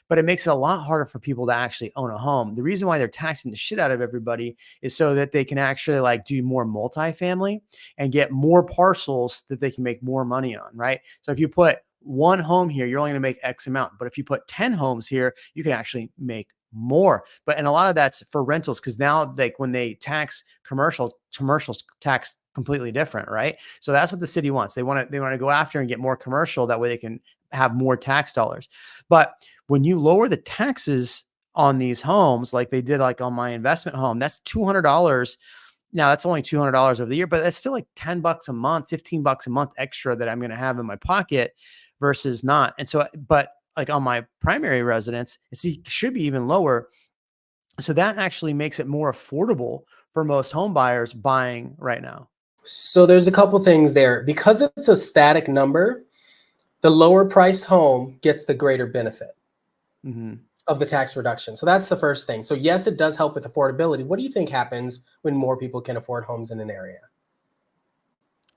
But it makes it a lot harder for people to actually own a home. The reason why they're taxing the shit out of everybody is so that they can actually do more multifamily and get more parcels that they can make more money on, right? So if you put one home here, you're only going to make X amount. But if you put 10 homes here, you can actually make more. And a lot of that's for rentals, because now like when they tax commercials tax completely different, right? So that's what the city wants. They want to go after and get more commercial. That way they can have more tax dollars. But when you lower the taxes on these homes, like they did, like on my investment home, that's $200. Now that's only $200 over the year, but that's still like $10 a month, $15 a month extra that I'm going to have in my pocket versus not. And so, but like on my primary residence, should be even lower. So that actually makes it more affordable for most home buyers buying right now. So there's a couple things there. Because it's a static number, the lower priced home gets the greater benefit of the tax reduction. So that's the first thing. So yes, it does help with affordability. What do you think happens when more people can afford homes in an area?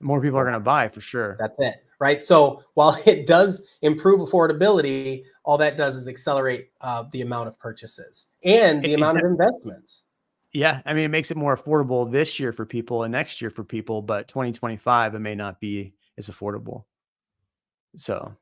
More people are going to buy, for sure. That's it, right? So while it does improve affordability, all that does is accelerate the amount of purchases and the amount of investments. Yeah. I mean, it makes it more affordable this year for people and next year for people, but 2025, it may not be as affordable. So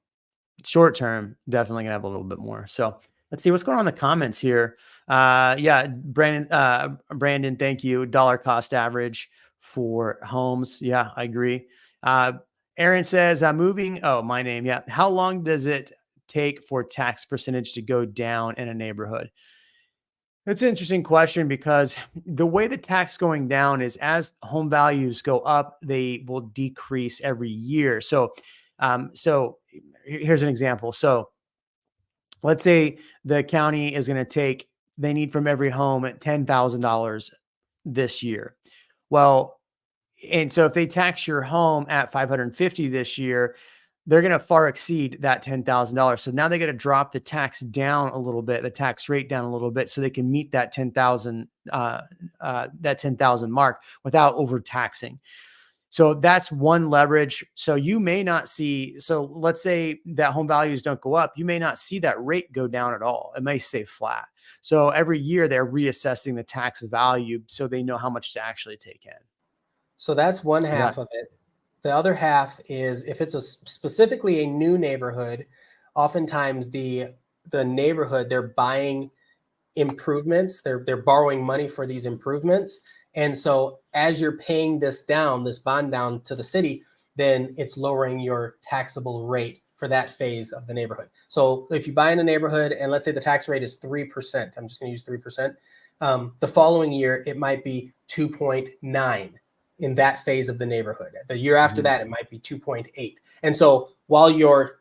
short term, definitely gonna have a little bit more. So let's see what's going on in the comments here. Yeah, Brandon, thank you. Dollar cost average for homes. Yeah, I agree. Aaron says, moving. Oh, my name. Yeah. How long does it take for tax percentage to go down in a neighborhood? That's an interesting question, because the way the tax going down is as home values go up, they will decrease every year. So here's an example. So let's say the county is going to they need from every home at $10,000 this year. Well, and so if they tax your home at $550 this year, they're going to far exceed that $10,000. So now they got to drop the tax down a little bit, the tax rate down a little bit, so they can meet that 10,000 mark without overtaxing. So that's one leverage. So you may not see, so let's say that home values don't go up, you may not see that rate go down at all. It may stay flat. So every year they're reassessing the tax value so they know how much to actually take in. So that's one half of it. The other half is if it's specifically a new neighborhood, oftentimes the neighborhood, they're buying improvements. They're borrowing money for these improvements. And so as you're paying this bond down to the city, then it's lowering your taxable rate for that phase of the neighborhood. So if you buy in a neighborhood and let's say the tax rate is 3%, I'm just going to use 3%. The following year, it might be 2.9 in that phase of the neighborhood. The year after that, it might be 2.8. And so while your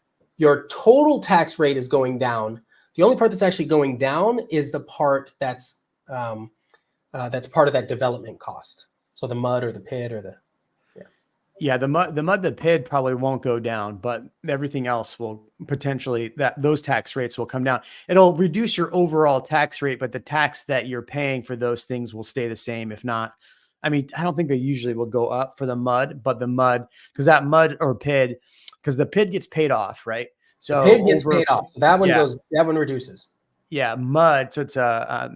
total tax rate is going down, the only part that's actually going down is the part that's part of that development cost. So the mud or the PID or the PID probably won't go down, but everything else will potentially, those tax rates will come down. It'll reduce your overall tax rate, but the tax that you're paying for those things will stay the same. If not, I mean, I don't think they usually will go up for the mud, but the mud, because that mud or PID, because the PID gets paid off, right? So the PID gets paid off. So that one reduces. Yeah, mud. So it's a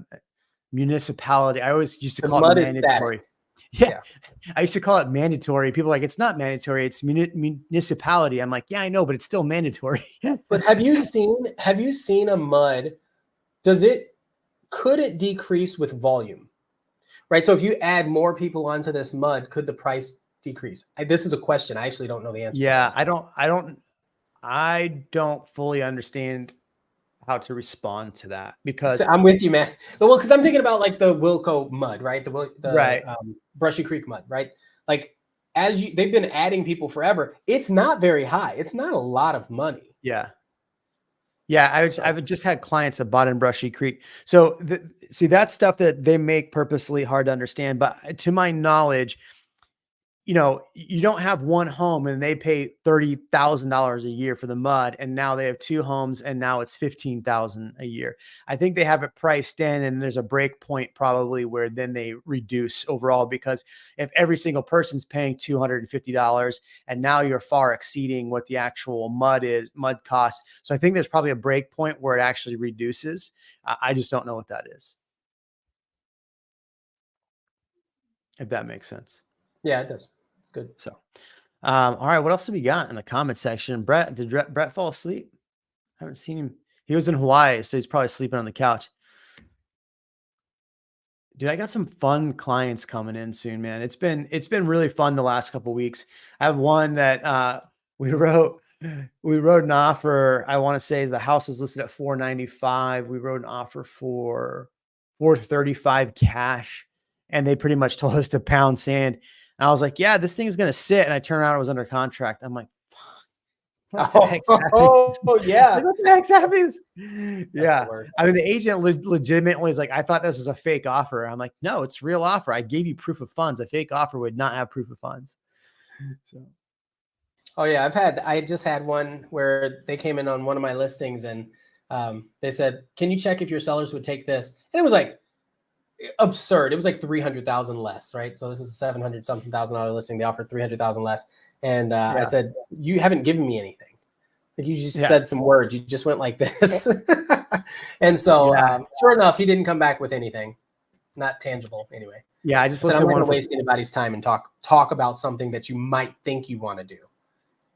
municipality. I always used to call it mandatory. Yeah. I used to call it mandatory. People are like, it's not mandatory, it's municipality. I'm like, yeah, I know, but it's still mandatory. But have you seen a mud? Could it decrease with volume? Right. So if you add more people onto this mud, could the price decrease? This is a question. I actually don't know the answer. Yeah, I don't fully understand how to respond to that, because I'm with you, man. Well, because I'm thinking about like the Wilco mud, right? The Brushy Creek mud, right? Like they've been adding people forever. It's not very high. It's not a lot of money. Yeah. Yeah, I've just had clients that bought in Brushy Creek. So see, that's stuff that they make purposely hard to understand. But to my knowledge, you don't have one home and they pay $30,000 a year for the mud, and now they have two homes and now it's $15,000 a year. I think they have it priced in, and there's a break point probably where then they reduce overall, because if every single person's paying $250 and now you're far exceeding what the actual mud costs. So I think there's probably a break point where it actually reduces. I just don't know what that is. If that makes sense. Yeah, it does. It's good. So, all right. What else have we got in the comment section? Did Brett fall asleep? I haven't seen him. He was in Hawaii, so he's probably sleeping on the couch. Dude, I got some fun clients coming in soon, man. It's been really fun the last couple of weeks. I have one that we wrote we wrote an offer. I want to say the house is listed at 495. We wrote an offer for 435 cash, and they pretty much told us to pound sand. And I was like, yeah, this thing is gonna sit. And I turned around, it was under contract. I'm like, what the heck's happening? Yeah. Like, what the heck's happening? That's Yeah. the worst. I mean, the agent legitimately is like, I thought this was a fake offer. I'm like, no, it's a real offer. I gave you proof of funds. A fake offer would not have proof of funds. So, Oh yeah, I just had one where they came in on one of my listings and they said, "Can you check if your sellers would take this?" And it was like absurd. It was like 300,000 less, right? So this is a 700 something thousand dollar listing. They offered 300,000 less, and I Yeah. said, "You haven't given me anything. Like you just Yeah. said some words. You just went like this." And so, Yeah. sure enough, he didn't come back with anything, not tangible anyway. yeah, I just So I'm listed not going one to for waste anybody's time and talk about something that you might think you want to do.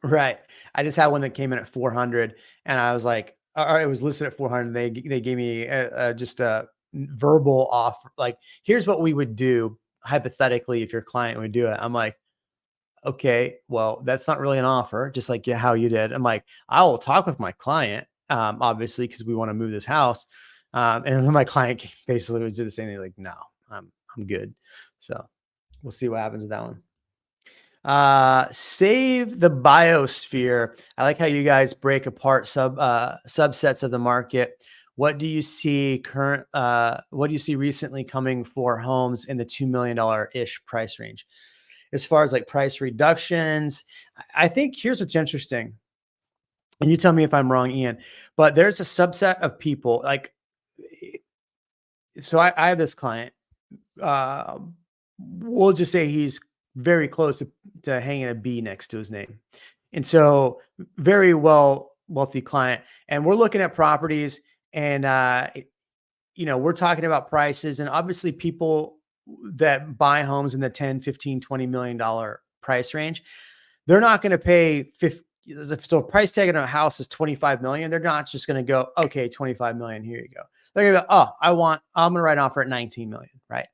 right. I just had one that came in at 400, and I was like, or it was listed at 400. They gave me just a verbal offer. Like, here's what we would do hypothetically if your client would do it. I'm like, okay, well, that's not really an offer, just like how you did. I'm like, I will talk with my client, obviously, because we want to move this house. And my client basically would do the same thing, like, no, I'm good. So we'll see what happens with that one. Save the biosphere. I like how you guys break apart subsets of the market. What do you see what do you see recently coming for homes in the $2 million ish price range? As far as like price reductions, I think here's what's interesting. And you tell me if I'm wrong, Ian, but there's a subset of people like, so I have this client, we'll just say he's very close to hanging a B next to his name. And so very wealthy client. And we're looking at properties and, we're talking about prices, and obviously people that buy homes in the 10, 15, $20 million price range, they're not going to pay 50. So price tag on a house is 25 million. They're not just going to go, okay, 25 million. Here you go. They're going to go, oh, I'm going to write an offer at 19 million. Right.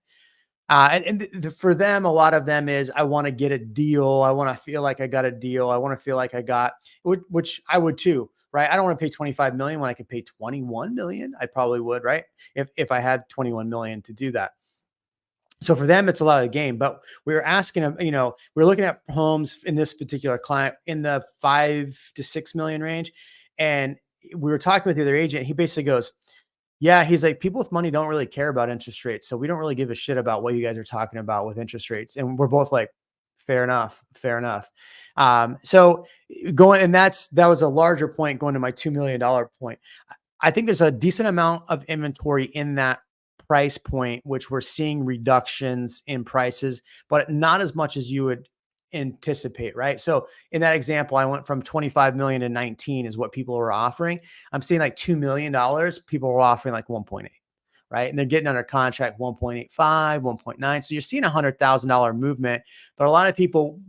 For them, a lot of them is, I want to get a deal. I want to feel like I got a deal. I want to feel like I got, which I would too, right? I don't want to pay 25 million when I could pay 21 million. I probably would, right? If I had 21 million to do that. So for them, it's a lot of the game, but we were asking them, we're looking at homes in this particular client in the 5 to 6 million range. And we were talking with the other agent. He basically goes, yeah, he's like, people with money don't really care about interest rates. So we don't really give a shit about what you guys are talking about with interest rates. And we're both like, fair enough. So going, and that was a larger point going to my $2 million point. I think there's a decent amount of inventory in that price point, which we're seeing reductions in prices, but not as much as you would anticipate, right? So in that example, I went from 25 million to 19 is what people were offering. I'm seeing like $2 million. People were offering like 1.8, right? And they're getting under contract 1.85, 1.9. So you're seeing $100,000 movement, but a lot of people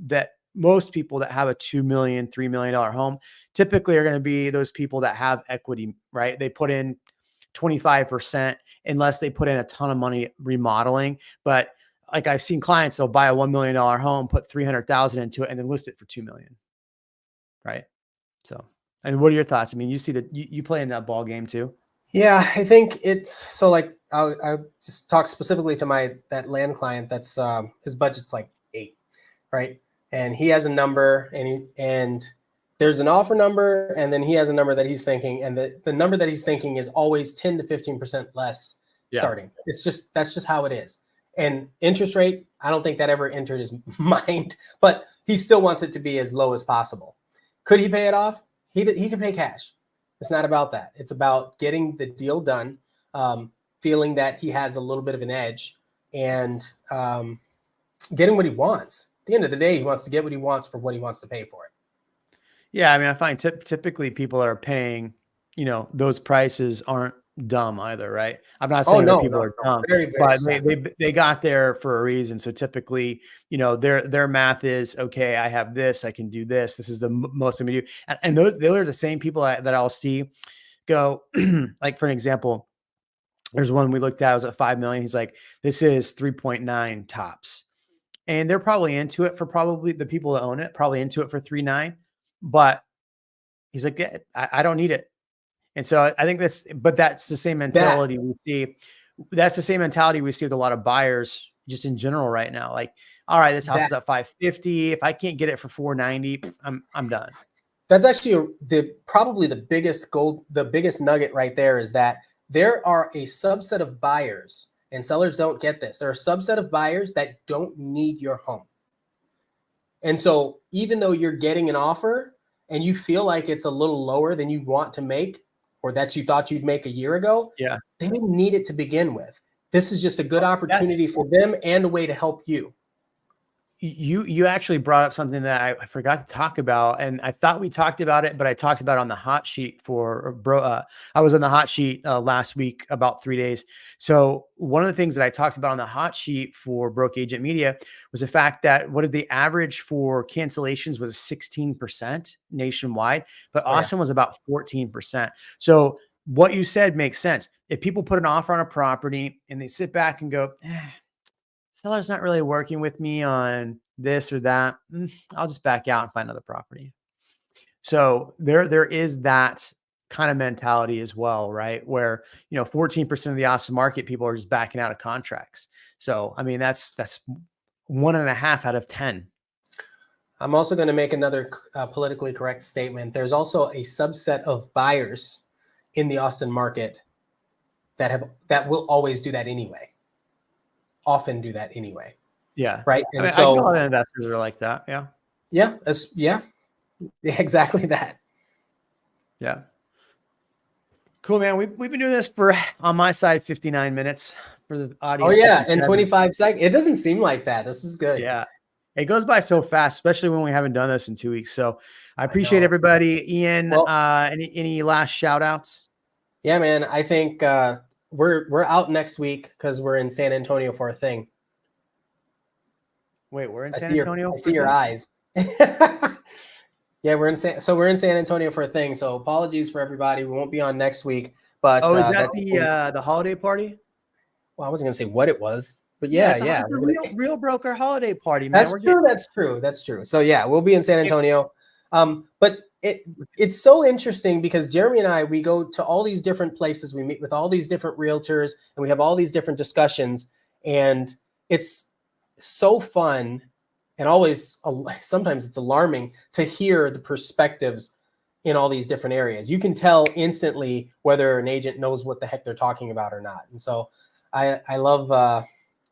most people that have a $2 million, $3 million home typically are going to be those people that have equity, right? They put in 25% unless they put in a ton of money remodeling. But like I've seen clients, they'll buy a $1 million home, put 300,000 into it and then list it for 2 million. Right. So, I mean, what are your thoughts? I mean, you see that you play in that ball game too. Yeah, I think it's so like I'll just talk specifically to that land client that's his budget's like 8, right? And he has a number and there's an offer number and then he has a number that he's thinking, and the number that he's thinking is always 10 to 15% less starting. That's just how it is. And interest rate, I don't think that ever entered his mind, but he still wants it to be as low as possible. Could he pay it off? He can pay cash. It's not about that. It's about getting the deal done, feeling that he has a little bit of an edge, and getting what he wants. At the end of the day, he wants to get what he wants for what he wants to pay for it. Yeah, I mean, I find typically people that are paying, those prices aren't dumb either, right? I'm not saying that people are dumb, very, but they got there for a reason. So typically, their math is, okay, I have this, I can do this. This is the most I'm gonna do. And those are the same people that I'll see go, like for an example, There's one we looked at, it was at 5 million. He's like, this is 3.9 tops. And they're probably into it for probably the people that own it, probably into it for 3.9. But he's like, yeah, I don't need it. And so I think that's the same mentality we see. That's the same mentality we see with a lot of buyers just in general right now. Like, all right, this house is at 550. If I can't get it for 490, I'm done. That's actually probably the biggest nugget right there is that there are a subset of buyers, and sellers don't get this. There are a subset of buyers that don't need your home. And so even though you're getting an offer and you feel like it's a little lower than you want to make, or that you thought you'd make a year ago, yeah, they didn't need it to begin with. This is just a good opportunity for them and a way to help you. You actually brought up something that I forgot to talk about, and I thought we talked about it, but I talked about it on the hot sheet I was on the hot sheet last week, about 3 days. So one of the things that I talked about on the hot sheet for Broke Agent Media was the fact that what did the average for cancellations was 16% nationwide, but Austin was about 14%. So what you said makes sense. If people put an offer on a property and they sit back and go, seller's not really working with me on this or that, I'll just back out and find another property. So there is that kind of mentality as well, right? Where, 14% of the Austin market, people are just backing out of contracts. So, I mean, that's 1.5 out of 10. I'm also going to make another politically correct statement. There's also a subset of buyers in the Austin market that will always do that anyway. Often do that anyway. Yeah. Right. And I so think a lot of investors are like that. Yeah. Yeah. Exactly that. Yeah. Cool, man. We've been doing this for, on my side, 59 minutes for the audience. Oh yeah. 57. And 25 seconds. It doesn't seem like that. This is good. Yeah. It goes by so fast, especially when we haven't done this in 2 weeks. So I appreciate everybody. Ian, any last shout outs? Yeah, man. I think, we're out next week because we're in San Antonio for a thing. Wait, we're in San Antonio? I see your eyes. Yeah, we're in San Antonio for a thing. So apologies for everybody. We won't be on next week. But is that the holiday party? Well, I wasn't gonna say what it was, but yeah. It's a real broker holiday party, man. That's true. So yeah, we'll be in San Antonio. But it's so interesting because Jeremy and I, we go to all these different places. We meet with all these different realtors and we have all these different discussions, and it's so fun and always sometimes it's alarming to hear the perspectives in all these different areas. You can tell instantly whether an agent knows what the heck they're talking about or not. And so I love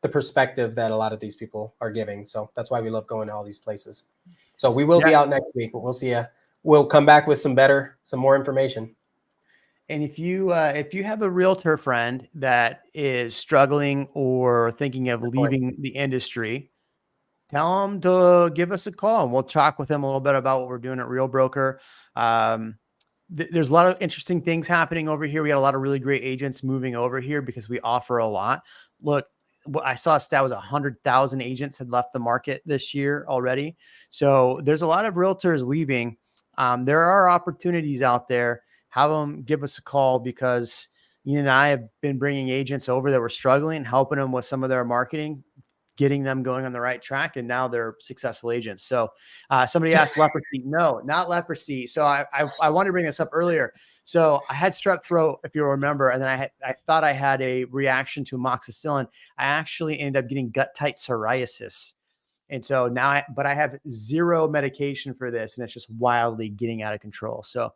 the perspective that a lot of these people are giving. So that's why we love going to all these places. So we will be out next week, but we'll see you. We'll come back with some more information. And if you have a realtor friend that is struggling or thinking of leaving the industry, tell them to give us a call and we'll talk with them a little bit about what we're doing at Real Broker. There's a lot of interesting things happening over here. We got a lot of really great agents moving over here because we offer a lot. Look, what I saw a stat was 100,000 agents had left the market this year already. So there's a lot of realtors leaving. There are opportunities out there. Have them give us a call because Ian and I have been bringing agents over that were struggling, helping them with some of their marketing, getting them going on the right track. And now they're successful agents. So somebody asked leprosy. No, not leprosy. So I wanted to bring this up earlier. So I had strep throat, if you remember, and then I thought I had a reaction to amoxicillin. I actually ended up getting gut-tight psoriasis. And so now, I have zero medication for this, and it's just wildly getting out of control. So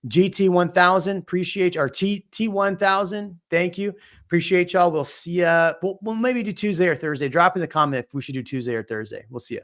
GT1000, appreciate you, or T1000. Thank you. Appreciate y'all. We'll see you. We'll maybe do Tuesday or Thursday. Drop in the comment if we should do Tuesday or Thursday. We'll see you.